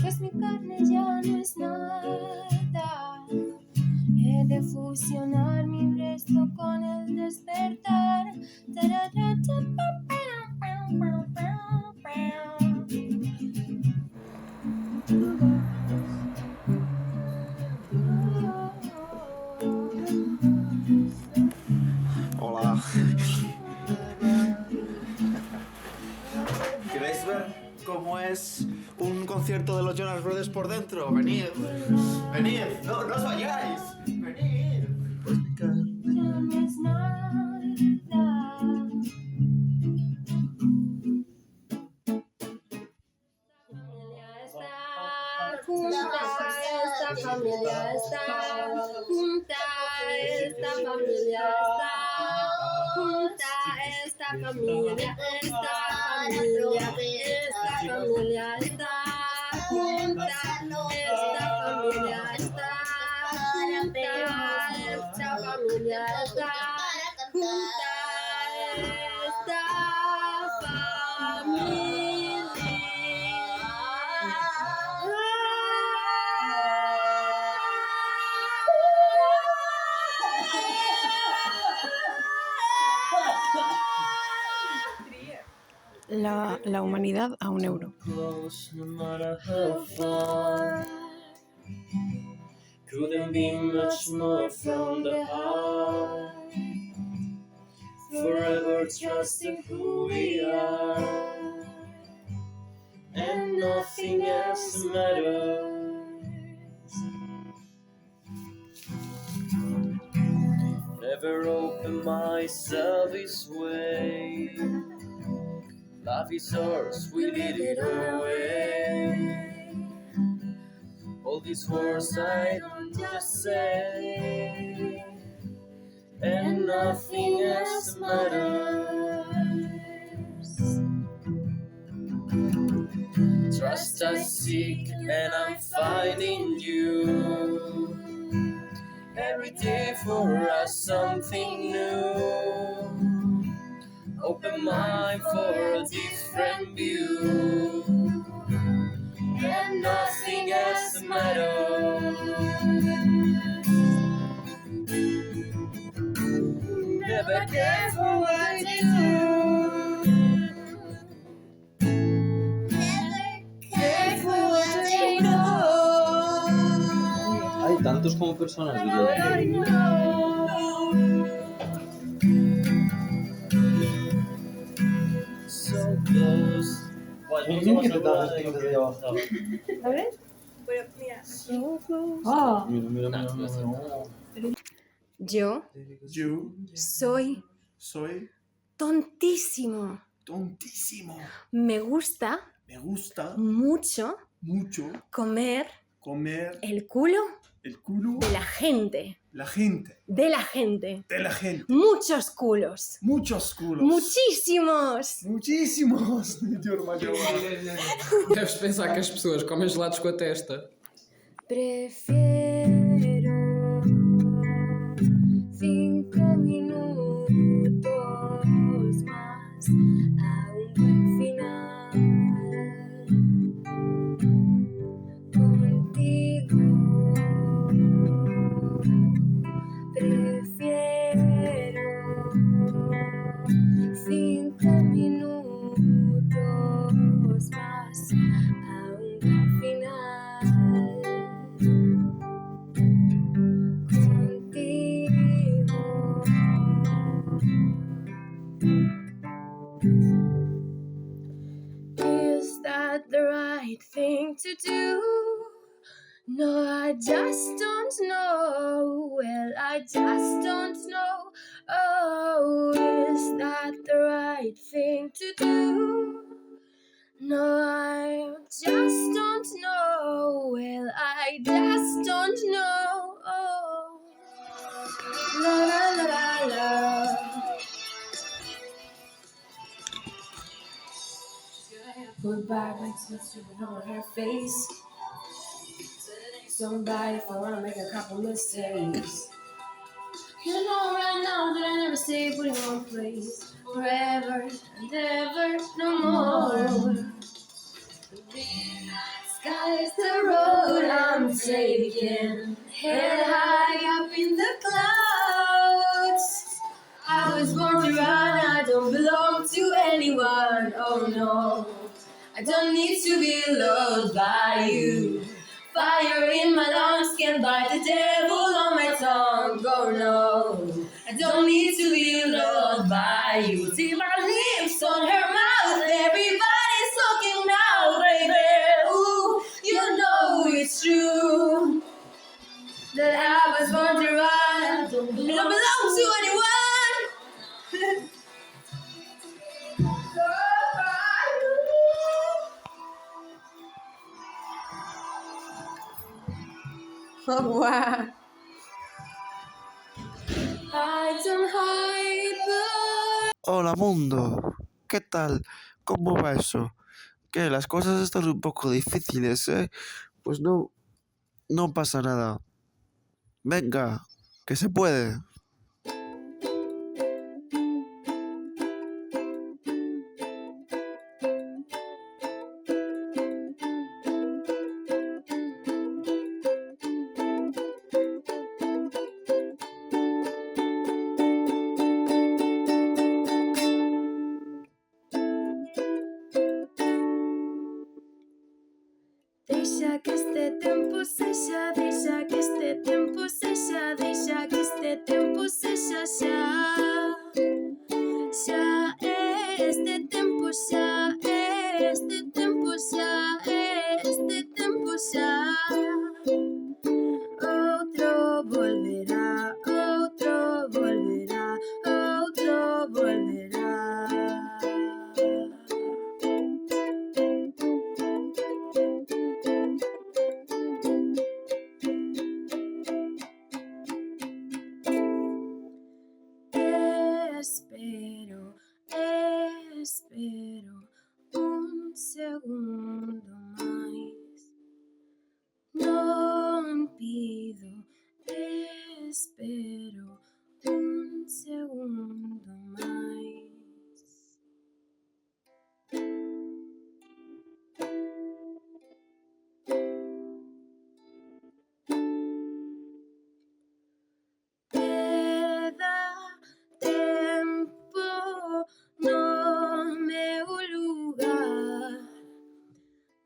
Pues mi carne ya no es nada. He de fusionar mi resto con el despertar. Hola. ¿Queréis ver cómo es un concierto de los Jonas Brothers por dentro? Venid. Venid. No os vayáis. Venid. Pues mi carne Ya no es nada. Esta familia está junta, esta familia está junta, esta familia está junta, esta familia está junta, esta familia está junta, esta familia está junta, esta La humanidad a €1. Couldn't be much more from the heart. Forever trusting who we are, and nothing else matters. Never open myself this way. Life is ours, we lead it away. All these words I don't just say, and nothing else matters. Trust I seek, and I'm finding you. Every day for us something new. Open mind for a different view, and nothing else matters. Never care for what I do. Never care for what I know. Hay tantos como personas, ¿verdad? I know. So close. ¿Quién que te da desde abajo? A ver. Pero mira. Mira. Yo soy Soy tontísimo. tontísimo. Me gusta Me gusta mucho mucho comer comer el culo el culo de la gente. la gente. De la gente. De la gente. Muchos culos. Muchos culos. Muchísimos. Muchísimos. Dios mayor. Deves pensar que as pessoas comem gelados com a testa. Prefiero 5 minutos más a un buen final contigo. Prefiero 5 minutos más a un buen final contigo. Is that the right thing to do? No, I just don't know. Well, I just don't know. Oh, is that the right thing to do? No, I just don't know. Goodbye, like sweet on her face. Somebody if I wanna make a couple mistakes. You know right now that I never stay put in one place forever and ever, no more. Sky's the road I'm taking, head high up in the clouds. I was born to run, I don't belong to anyone, oh no. I don't need to be loved by you. Fire in my lungs can bite the devil on my tongue, oh no. I don't need to be loved by you. See my lips on her mouth, everybody's talking now, baby. Ooh, you know it's true that I was born to run. I don't belong to anyone. Oh, wow. I don't hide, but Hola mundo, ¿qué tal? ¿Cómo va eso? ¿Qué? Las cosas están un poco difíciles, ¿eh? Pues no pasa nada. Venga, que se puede. deixa que este tempo sexa, deixa que este tempo sexa, deixa que este tempo sexa xa. Xa é este tempo, xa é este tempo, xa é este tempo xa. Outro volverá, outro volverá, outro volverá. Espero segundo máis. Non pido, espero segundo máis.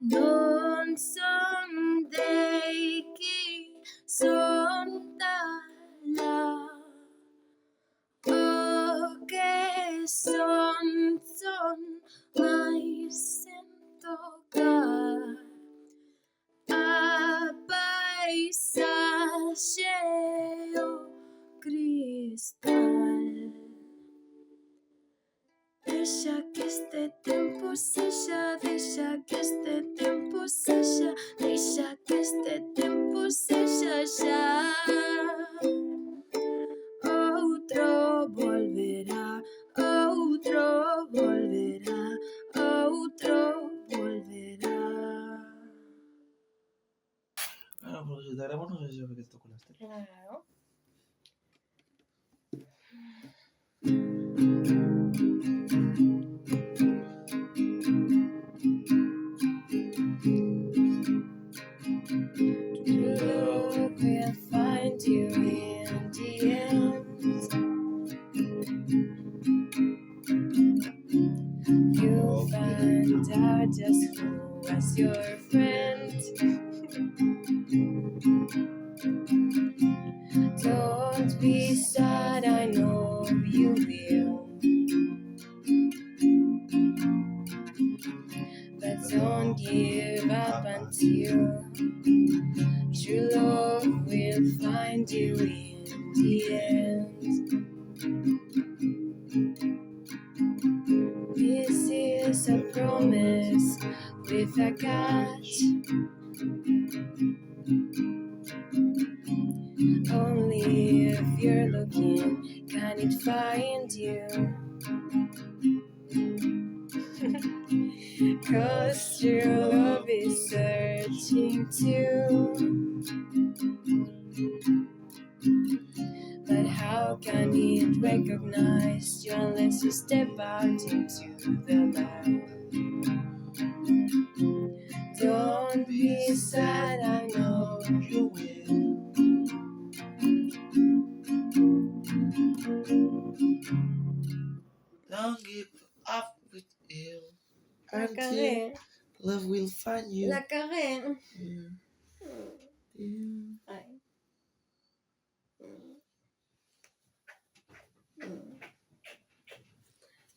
Non sondei que sondala o que son mais sen tocar a paisaxe o cristal. Deixa que este tempo sexa, deixa que este tempo sexa, deixa que este tempo sexa xa. Outro volverá, outro volverá, outro volverá. Bueno, pues si te grabamos, no sé si que esto con las telas. Claro. Love will find you in the end. You'll find out just who was your friend. Don't be sad, I know you will. But don't give up until true love will find you in the end. This is a promise with a catch. Only if you're looking can it find you. 'Cause watching too. But how can he recognize you unless you step out into the light? Don't be sad, I know you will. Don't give up with you La until cagué. love will find you. La cagué. Yeah. Ay.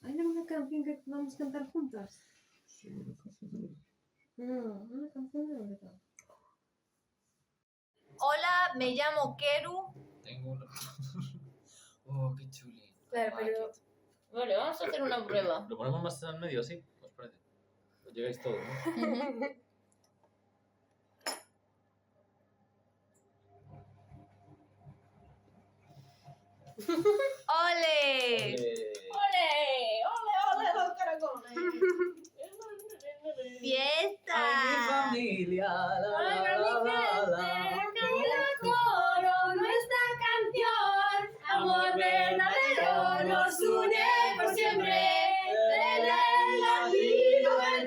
Hay una canción que vamos a cantar juntas. No, una canción de verdad. Hola, me llamo Keru. Tengo una. Oh, qué chuli. Claro, pero. Vale, vamos a hacer una prueba. Lo ponemos más en medio, ¿sí? ¿Os parece? Os llegáis todos, ¿no? ¡Ole! ¡Ole! ¡Ole, los caracoles! ¡Fiesta! familia, Coro, nuestra canción, amor verdadero nos une por siempre. ¡Viva el